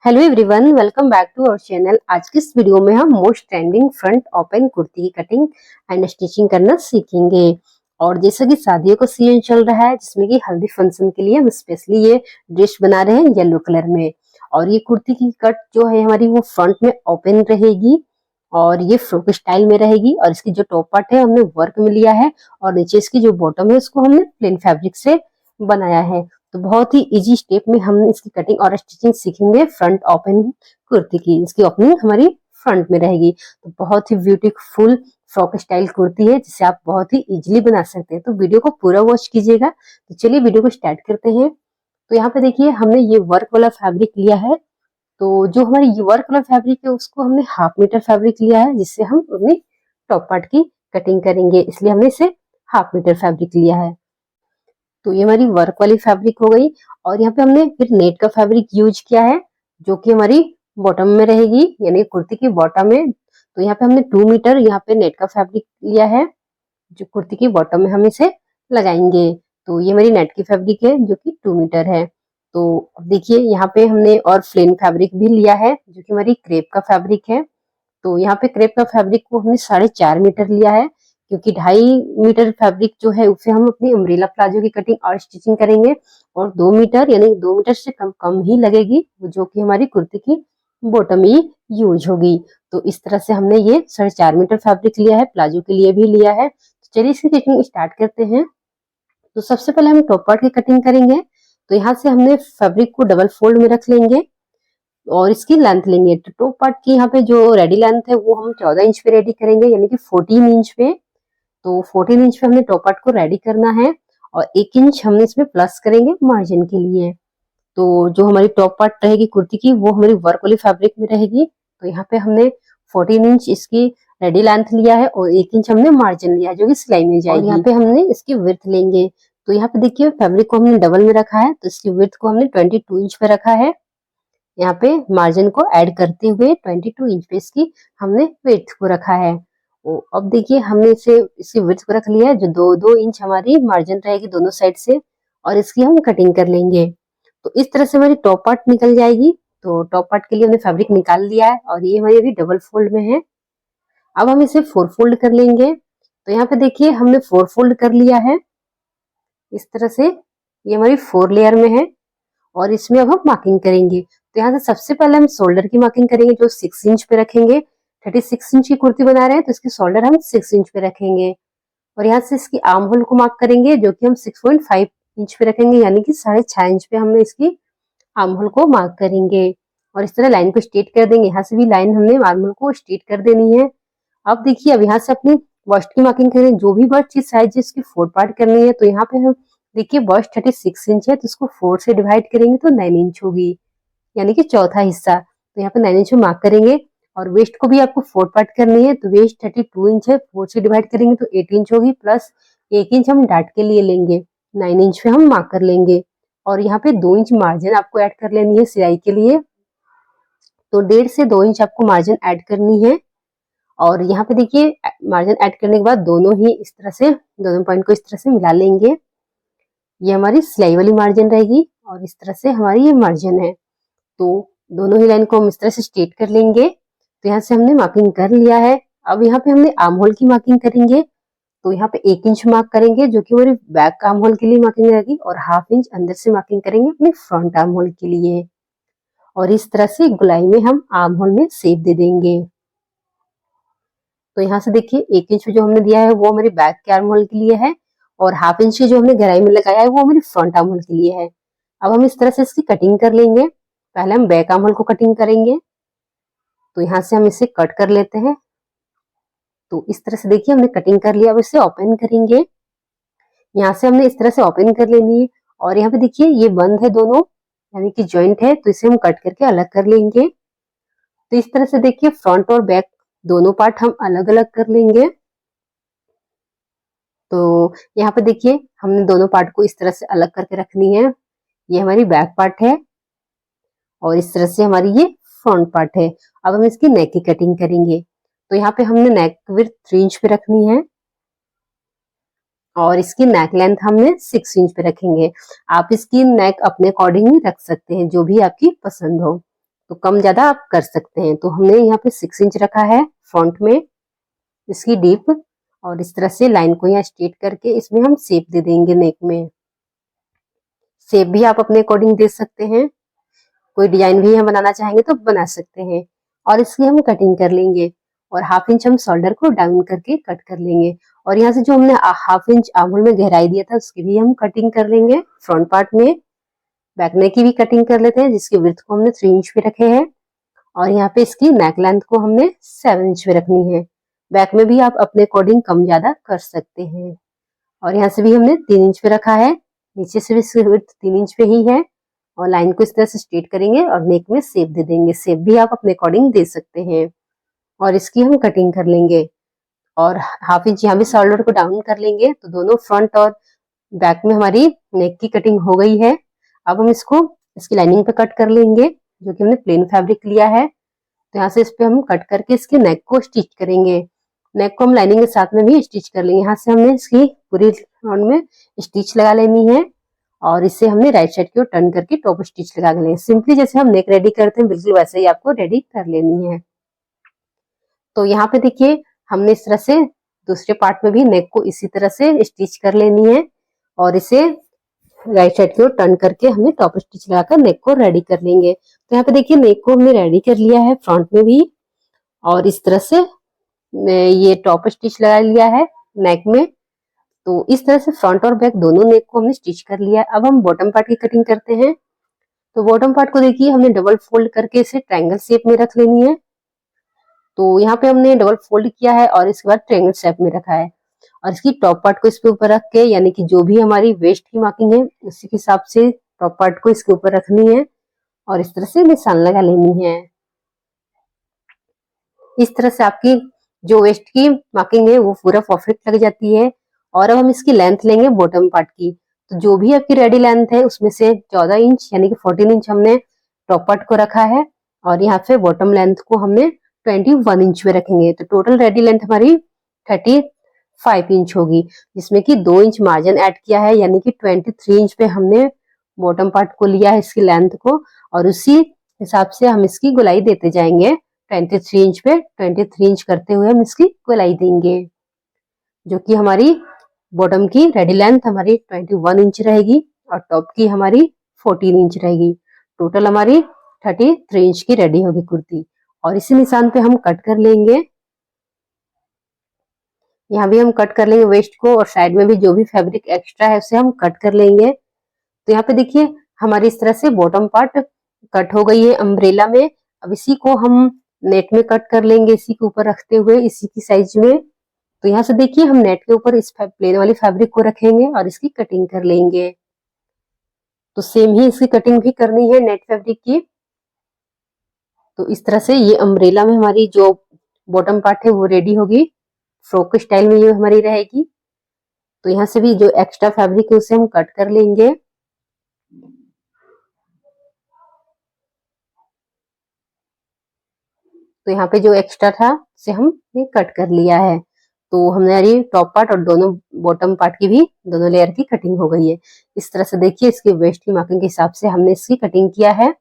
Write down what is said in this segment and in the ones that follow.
Hello everyone, welcome back to our channel. आज की इस वीडियो में हम most trending front open kurti की कटिंग एंड स्टिचिंग करना सीखेंगे। और जैसा कि शादियों का सीजन चल रहा है, जिसमें कि हल्दी फंक्शन के लिए हम स्पेशली ये ड्रेस बना रहे हैं येलो कलर में। और ये कुर्ती की कट जो है हमारी वो फ्रंट में ओपन रहेगी और ये फ्रॉक स्टाइल में रहेगी। और इसकी जो टॉप पार्ट है हमने वर्क में लिया है और नीचे इसकी जो बॉटम है उसको हमने प्लेन फैब्रिक से बनाया है। तो बहुत ही इजी स्टेप में हम इसकी कटिंग और स्टिचिंग सीखेंगे फ्रंट ओपन कुर्ती की। इसकी ओपनिंग हमारी फ्रंट में रहेगी। तो बहुत ही ब्यूटीफुल फ्रॉक स्टाइल कुर्ती है जिसे आप बहुत ही इजीली बना सकते हैं। तो वीडियो को पूरा वॉच कीजिएगा। तो चलिए वीडियो को स्टार्ट करते हैं। तो यहाँ पे देखिए हमने ये वर्क वाला फैब्रिक लिया है। तो जो हमारी ये वर्क वाला फैब्रिक है उसको हमने 1/2 मीटर फैब्रिक लिया है, जिससे हम अपनी टॉप पार्ट की कटिंग करेंगे, इसलिए हमने इसे 1/2 मीटर फैब्रिक लिया है। तो ये हमारी वर्क वाली फैब्रिक हो गई। और यहाँ पे हमने फिर नेट का फैब्रिक यूज किया है, जो कि हमारी बॉटम में रहेगी, यानी कुर्ती की बॉटम में। तो यहाँ पे हमने 2 मीटर यहाँ पे नेट का फैब्रिक लिया है, जो कुर्ती की बॉटम में हम इसे लगाएंगे। तो ये मेरी नेट की फैब्रिक है जो कि 2 मीटर है। तो अब देखिए यहाँ पे हमने और प्लेन फैब्रिक भी लिया है, जो कि हमारी क्रेप का फैब्रिक है। तो यहाँ पे क्रेप का फैब्रिक को हमने 4.5 मीटर लिया है, क्योंकि 2.5 मीटर फैब्रिक जो है उससे हम अपनी अम्ब्रेला प्लाजो की कटिंग और स्टिचिंग करेंगे। और 2 मीटर यानी 2 मीटर से कम कम ही लगेगी, जो कि हमारी कुर्ती की बॉटम ही यूज होगी। तो इस तरह से हमने ये 4.5 मीटर फैब्रिक लिया है, प्लाजो के लिए भी लिया है। तो चलिए इसकी कटिंग स्टार्ट करते हैं। तो सबसे पहले हम टॉप पार्ट की कटिंग करेंगे। तो यहाँ से हमने फैब्रिक को डबल फोल्ड में रख लेंगे और इसकी लेंथ लेंगे। तो टॉप पार्ट की यहाँ पे जो रेडी लेंथ है वो हम 14 इंच पे रेडी करेंगे, यानी कि 14 इंच पे। तो 14 इंच पे हमने टॉप पार्ट को रेडी करना है और 1 इंच हमने इसमें प्लस करेंगे मार्जिन के लिए। तो जो हमारी टॉप पार्ट रहेगी कुर्ती की वो हमारी वर्क वाली फैब्रिक में रहेगी। तो यहाँ पे हमने 14 इंच इसकी रेडी लेंथ लिया है और 1 इंच हमने मार्जिन लिया है, जो कि सिलाई में जाएगी। और यहाँ पे हमने इसकी विड्थ लेंगे। तो यहाँ पे देखिए फैब्रिक को हमने डबल में रखा है, तो इसकी विड्थ को हमने 22 इंच पे रखा है। यहाँ पे मार्जिन को ऐड करते हुए 22 इंच पे इसकी हमने विड्थ को रखा है। अब देखिए हमने इसे इसकी विड्थ को रख लिया है, जो 2-2 इंच हमारी मार्जिन रहेगी दोनों साइड से। और इसकी हम कटिंग कर लेंगे। तो इस तरह से हमारी टॉप पार्ट निकल जाएगी। तो टॉप पार्ट के लिए हमने फैब्रिक निकाल लिया है और ये हमारी अभी डबल फोल्ड में है। अब हम इसे 4 फोल्ड कर लेंगे। तो यहाँ पे देखिए हमने 4 फोल्ड कर लिया है इस तरह से। ये हमारी 4 लेयर में है और इसमें अब हम मार्किंग करेंगे। तो यहाँ से सबसे पहले हम शोल्डर की मार्किंग करेंगे, जो 6 इंच पे रखेंगे। 36 इंच की कुर्ती बना रहे हैं तो इसकी शोल्डर हम 6 इंच पे रखेंगे। और यहाँ से इसकी आर्म होल को मार्क करेंगे, जो कि हम 6.5 इंच पे रखेंगे, यानी कि 6.5 इंच पे हमने इसकी आर्म होल को मार्क करेंगे। और इस तरह लाइन को स्ट्रेट कर देंगे। यहाँ से भी लाइन हमने आर्म होल को स्ट्रेट कर देनी है। अब देखिए अब यहाँ से अपनी बस्ट की मार्किंग करें, जो भी बस्ट की साइज इसकी 4 पार्ट करनी है। तो यहाँ पे हम देखिए बस्ट 36 इंच है, तो इसको 4 से डिवाइड करेंगे तो 9 इंच होगी, यानी कि चौथा हिस्सा। तो यहाँ पे 9 इंच में मार्क करेंगे। और वेस्ट को भी आपको 4 पार्ट करनी है, तो वेस्ट 32 इंच है, 4 से डिवाइड करेंगे तो 8 इंच होगी, प्लस 1 इंच हम डाट के लिए लेंगे। 9 इंच पे हम मार्क कर लेंगे। और यहाँ पे 2 इंच मार्जिन आपको ऐड कर लेनी है सिलाई के लिए। तो 1.5 से 2 इंच आपको मार्जिन ऐड करनी है। और यहाँ पे देखिए मार्जिन ऐड करने के बाद दोनों ही इस तरह से दोनों पॉइंट को इस तरह से मिला लेंगे। ये हमारी सिलाई वाली मार्जिन रहेगी और इस तरह से हमारी ये मार्जिन है। तो दोनों ही लाइन को हम इस तरह से स्ट्रेट कर लेंगे। तो यहाँ से हमने मार्किंग कर लिया है। अब यहाँ पे हमने आर्म होल की मार्किंग करेंगे। तो यहाँ पे 1 इंच मार्क करेंगे, जो कि हमारी बैक आर्म होल के लिए मार्किंग रहेगी, और 1/2 इंच अंदर से मार्किंग करेंगे अपने फ्रंट आर्म होल के लिए। और इस तरह से गुलाई में हम आर्म होल में शेप दे देंगे। तो यहाँ से देखिए 1 इंच जो हमने दिया है वो हमारी बैक के आर्म होल के लिए है, और 1/2 इंच जो हमने गहराई में लगाया है वो हमारी फ्रंट आर्म होल के लिए है। अब हम इस तरह से इसकी कटिंग कर लेंगे। पहले हम बैक आर्म होल को कटिंग करेंगे। तो यहाँ से हम इसे कट कर लेते हैं। तो इस तरह से देखिए हमने कटिंग कर लिया। अब इसे ओपन करेंगे। यहाँ से हमने इस तरह से ओपन कर लेनी है। और यहाँ पे देखिए ये बंद है दोनों, यानी कि जॉइंट है, तो इसे हम कट करके अलग कर लेंगे। तो इस तरह से देखिए फ्रंट और बैक दोनों पार्ट हम अलग अलग कर लेंगे। तो यहाँ पे देखिए हमने दोनों पार्ट को इस तरह से अलग करके रखनी है। ये हमारी बैक पार्ट है और इस तरह से हमारी ये फ्रंट पार्ट है। अब हम इसकी नेक की कटिंग करेंगे। तो यहाँ पे हमने नेक विड्थ 3 इंच पे रखनी है और इसकी नेक लेंथ हमने 6 इंच पे रखेंगे। आप इसकी नेक अपने अकॉर्डिंग ही रख सकते हैं, जो भी आपकी पसंद हो। तो कम ज्यादा आप कर सकते हैं। तो हमने यहाँ पे 6 इंच रखा है फ्रंट में इसकी डीप, और इस तरह से लाइन को यहाँ स्ट्रेट करके इसमें हम शेप दे देंगे। नेक में शेप भी आप अपने अकॉर्डिंग दे सकते हैं, कोई डिजाइन भी हम बनाना चाहेंगे तो बना सकते हैं। और इसकी हम कटिंग कर लेंगे, और हाफ इंच हम शोल्डर को डाउन करके कट कर लेंगे। और यहाँ से जो हमने हाफ इंच आर्महोल में गहराई दिया था उसकी भी हम कटिंग कर लेंगे। फ्रंट पार्ट में बैक नेक की भी कटिंग कर लेते हैं, जिसकी विड्थ को हमने 3 इंच पे रखे हैं, और यहाँ पे इसकी नेक लेंथ को हमने 7 इंच पे रखनी है। बैक में भी आप अपने अकॉर्डिंग कम ज्यादा कर सकते हैं। और यहाँ से भी हमने 3 इंच पे रखा है, नीचे से भी इसकी विड्थ 3 इंच पे ही है। और लाइन को इस तरह से स्ट्रेट करेंगे और नेक में शेप दे देंगे। शेप भी आप अपने अकॉर्डिंग दे सकते हैं, और इसकी हम कटिंग कर लेंगे। और हाफ इंच यहाँ भी शोल्डर को डाउन कर लेंगे। तो दोनों फ्रंट और बैक में हमारी नेक की कटिंग हो गई है। अब हम इसको इसकी लाइनिंग पे कट कर लेंगे, जो कि हमने प्लेन फैब्रिक लिया है। तो यहाँ से इस पे हम कट करके इसके नेक को स्टिच करेंगे। नेक को हम लाइनिंग के साथ में भी स्टिच कर लेंगे। यहाँ से हमने इसकी पूरी राउंड में स्टिच लगा लेनी है, और इसे हमने राइट साइड की ओर टर्न करके टॉप स्टिच लगा लेंगे। सिंपली जैसे हम नेक रेडी करते हैं बिल्कुल वैसे ही आपको रेडी कर लेनी है। तो यहाँ पे देखिए हमने इस तरह से दूसरे पार्ट में भी नेक को इसी तरह से स्टिच कर लेनी है, और इसे राइट साइड की ओर टर्न करके हमें टॉप स्टिच लगाकर नेक को रेडी कर लेंगे। तो यहाँ पे देखिए नेक को हमने रेडी कर लिया है फ्रंट में भी, और इस तरह से ये टॉप स्टिच लगा लिया है नेक में। तो इस तरह से फ्रंट और बैक दोनों नेक को हमने स्टिच कर लिया। अब हम बॉटम पार्ट की कटिंग करते हैं। तो बॉटम पार्ट को देखिए हमने डबल फोल्ड करके इसे ट्रायंगल शेप में रख लेनी है। तो यहाँ पे हमने डबल फोल्ड किया है और इसके बाद ट्रायंगल शेप में रखा है, और इसकी टॉप पार्ट को इसके ऊपर रख के, यानी कि जो भी हमारी वेस्ट की मार्किंग है उसी के हिसाब से टॉप पार्ट को इसके ऊपर रखनी है, और इस तरह से निशान लगा लेनी है। इस तरह से आपकी जो वेस्ट की मार्किंग है वो पूरा परफेक्ट लग जाती है। और अब हम इसकी लेंथ लेंगे बॉटम पार्ट की। तो जो भी आपकी रेडी लेंथ है उसमें से 14 इंच यानी कि 14 इंच हमने टॉप पार्ट को रखा है, और यहाँ पे बॉटम लेंथ को हमने 21 इंच पे रखेंगे। तो टोटल रेडी लेंथ हमारी 35 इंच होगी, जिसमें कि 2 इंच मार्जिन ऐड किया है, यानी कि 23 इंच पे हमने बॉटम पार्ट को लिया है इसकी लेंथ को, और उसी हिसाब से हम इसकी गोलाई देते जाएंगे। 23 इंच पे 23 इंच करते हुए हम इसकी गोलाई देंगे, जो कि हमारी बॉटम की रेडी लेंथ हमारी 21 इंच रहेगी, और टॉप की हमारी 14 इंच रहेगी। टोटल हमारी 33 इंच की रेडी होगी कुर्ती। और इसी निशान पे हम कट कर लेंगे। यहाँ भी हम कट कर लेंगे वेस्ट को, और साइड में भी जो भी फैब्रिक एक्स्ट्रा है उसे हम कट कर लेंगे। तो यहाँ पे देखिए हमारी इस तरह से बॉटम पार्ट कट हो गई है अम्ब्रेला में। अब इसी को हम नेट में कट कर लेंगे, इसी के ऊपर रखते हुए इसी की साइज में। तो यहाँ से देखिए हम नेट के ऊपर इस प्लेन वाली फैब्रिक को रखेंगे और इसकी कटिंग कर लेंगे। तो सेम ही इसकी कटिंग भी करनी है नेट फैब्रिक की। तो इस तरह से ये अम्ब्रेला में हमारी जो बॉटम पार्ट है वो रेडी होगी, फ्रॉक स्टाइल में ये हमारी रहेगी। तो यहाँ से भी जो एक्स्ट्रा फैब्रिक है उसे हम कट कर लेंगे। तो यहाँ पे जो एक्स्ट्रा था उसे हमने कट कर लिया है। तो हमारी टॉप पार्ट और दोनों बॉटम पार्ट की भी दोनों लेयर की कटिंग हो गई है। इस तरह से देखिए इसकी वेस्ट की मार्किंग के हिसाब से हमने इसकी कटिंग किया है।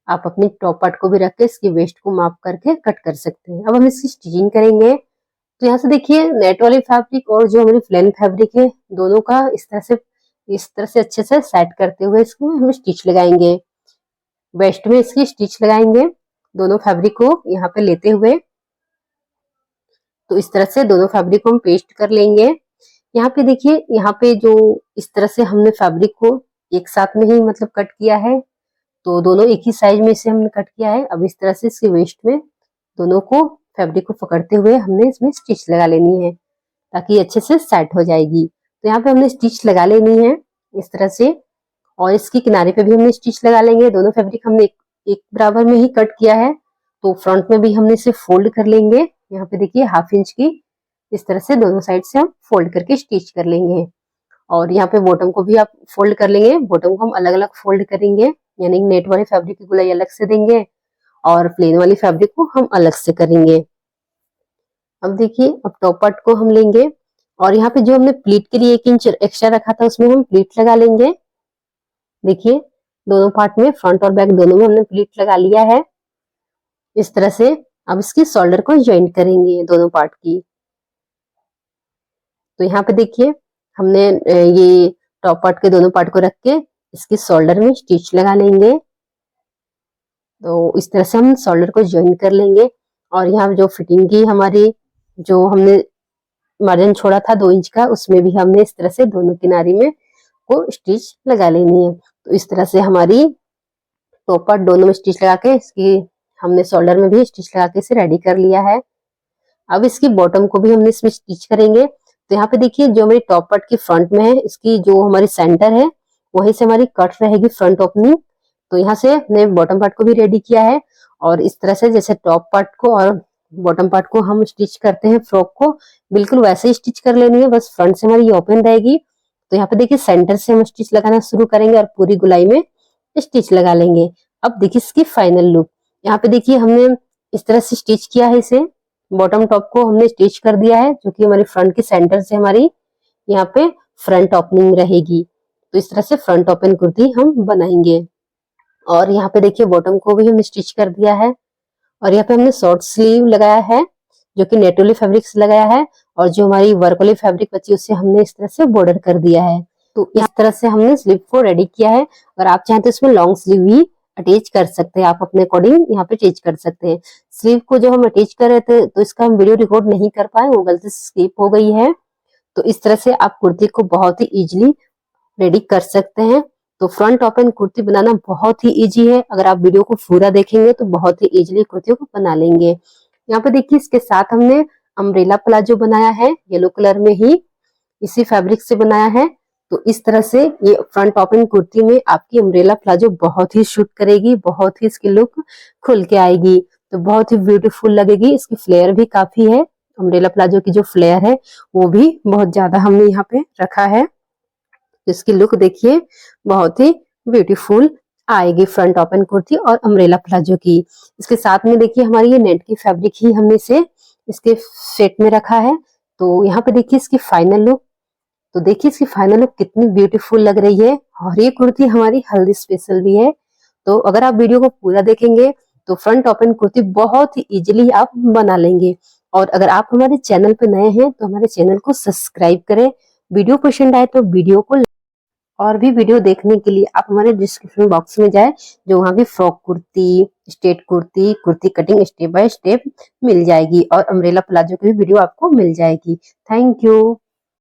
आप अपनी टॉप पार्ट को भी रख के इसकी वेस्ट को माप करके कट कर सकते हैं। अब हम इसकी स्टिचिंग करेंगे। तो यहाँ से देखिए नेट वाली फैब्रिक और जो हमारी प्लेन फैब्रिक है दोनों का इस तरह से अच्छे से सेट करते हुए इसको हम स्टिच लगाएंगे। वेस्ट में इसकी स्टिच लगाएंगे दोनों फैब्रिक को यहाँ पे लेते हुए। तो इस तरह से दोनों फैब्रिक को हम पेस्ट कर लेंगे। यहाँ पे देखिए यहाँ पे जो इस तरह से हमने फैब्रिक को एक साथ में ही मतलब कट किया है, तो दोनों एक ही साइज में से हमने कट किया है। अब इस तरह से इसके वेस्ट में दोनों को फैब्रिक को पकड़ते हुए हमने इसमें स्टिच लगा लेनी है, ताकि अच्छे से सेट हो जाएगी। तो यहाँ पे हमने स्टिच लगा लेनी है इस तरह से, और इसकी किनारे पे भी हमने स्टिच लगा लेंगे। दोनों फैब्रिक हमने एक बराबर में ही कट किया है, तो फ्रंट में भी हमने इसे फोल्ड कर लेंगे। यहाँ पे देखिए हाफ इंच की इस तरह से दोनों साइड से हम फोल्ड करके स्टिच कर लेंगे। और यहाँ पे बॉटम को भी आप फोल्ड कर लेंगे। बॉटम को हम अलग अलग फोल्ड करेंगे, यानी नेट वाली फैब्रिक की गोलाई अलग से देंगे और प्लेन वाली फैब्रिक को हम अलग से करेंगे। अब देखिए अब टॉप पार्ट को हम लेंगे, और यहाँ पे जो हमने प्लीट के लिए 1 इंच एक्स्ट्रा रखा था उसमें हम प्लीट लगा लेंगे। देखिए दोनों पार्ट में फ्रंट और बैक दोनों में हमने प्लीट लगा लिया है। इस तरह से अब इसकी शोल्डर को ज्वाइन करेंगे दोनों पार्ट की। तो यहाँ पे देखिए हमने ये टॉप पार्ट के दोनों पार्ट को रख के इसकी शोल्डर में स्टिच लगा लेंगे। तो इस तरह से हम शोल्डर को ज्वाइन कर लेंगे और यहाँ जो फिटिंग की हमारी जो हमने मार्जिन छोड़ा था 2 इंच का, उसमें भी हमने इस तरह से दोनों किनारे में को स्टिच लगा लेनी है। तो इस तरह से हमारी टॉप पार्ट दोनों में स्टिच लगा के इसकी हमने शोल्डर में भी स्टिच लगा के इसे रेडी कर लिया है। अब इसकी बॉटम को भी हमने इसमें स्टिच करेंगे। तो यहाँ पे देखिए जो हमारी टॉप पार्ट की फ्रंट में है, इसकी जो हमारी सेंटर है वहीं से हमारी कट रहेगी फ्रंट ओपनिंग। तो यहाँ से हमने बॉटम पार्ट को भी रेडी किया है और इस तरह से जैसे टॉप पार्ट को और बॉटम पार्ट को हम स्टिच करते हैं फ्रॉक को, बिल्कुल वैसे ही स्टिच कर लेनी है, बस फ्रंट से हमारी ओपन रहेगी। तो यहाँ पे देखिए सेंटर से हम स्टिच लगाना शुरू करेंगे और पूरी गुलाई में स्टिच लगा लेंगे। अब देखिए इसकी फाइनल लुक, यहाँ पे देखिए हमने इस तरह से स्टिच किया है, इसे बॉटम टॉप को हमने स्टिच कर दिया है जो कि हमारी फ्रंट की सेंटर से हमारी यहाँ पे फ्रंट ओपनिंग रहेगी। तो इस तरह से फ्रंट ओपन कुर्ती हम बनाएंगे। और यहाँ पे देखिए बॉटम को भी हमने स्टिच कर दिया है और यहाँ पे हमने शॉर्ट स्लीव लगाया है जो कि नेट फैब्रिक से लगाया है और जो हमारी वर्क वाली फैब्रिक बची उससे हमने इस तरह से बॉर्डर कर दिया है। तो इस तरह से हमने स्लीव को रेडी किया है और आप चाहें तो इसमें लॉन्ग स्लीव भी अटैच कर सकते हैं, आप अपने अकॉर्डिंग यहाँ पे अटैच कर सकते हैं। स्लीव को जब हम अटैच कर रहे थे तो इसका हम वीडियो रिकॉर्ड नहीं कर पाए, वो गलती से स्किप हो गई है। तो इस तरह से आप कुर्ती को बहुत ही इजीली रेडी कर सकते हैं। तो फ्रंट ओपन कुर्ती बनाना बहुत ही इजी है, अगर आप वीडियो को पूरा देखेंगे तो बहुत ही इजीली कुर्ती को बना लेंगे। यहाँ पे देखिए इसके साथ हमने अम्ब्रेला प्लाजो बनाया है, येलो कलर में ही इसी फैब्रिक से बनाया है। तो इस तरह से ये फ्रंट ओपन कुर्ती में आपकी अम्ब्रेला प्लाजो बहुत ही शूट करेगी, बहुत ही इसकी लुक खुल के आएगी, तो बहुत ही ब्यूटीफुल लगेगी। इसकी फ्लेयर भी काफी है, अम्ब्रेला प्लाजो की जो फ्लेयर है वो भी बहुत ज्यादा हमने यहाँ पे रखा है। इसकी लुक देखिए बहुत ही ब्यूटीफुल आएगी फ्रंट ओपन कुर्ती और अम्ब्रेला प्लाजो की। इसके साथ में देखिए हमारी ये नेट की फैब्रिक ही हमने इसे इसके सेट में रखा है। तो यहाँ पे देखिए इसकी फाइनल लुक, तो देखिए इसकी फाइनल लुक कितनी ब्यूटीफुल लग रही है और ये कुर्ती हमारी हल्दी स्पेशल भी है। तो अगर आप वीडियो को पूरा देखेंगे तो फ्रंट ओपन कुर्ती बहुत ही इजीली आप बना लेंगे। और अगर आप हमारे चैनल पे नए हैं तो हमारे चैनल को सब्सक्राइब करें, वीडियो पसंद आए तो वीडियो को, और भी वीडियो देखने के लिए आप हमारे डिस्क्रिप्शन बॉक्स में जाए, जो वहाँ की frock kurti, straight kurti, kurti cutting step by step मिल जाएगी और अम्ब्रेला प्लाजो की भी वीडियो आपको मिल जाएगी। Thank you.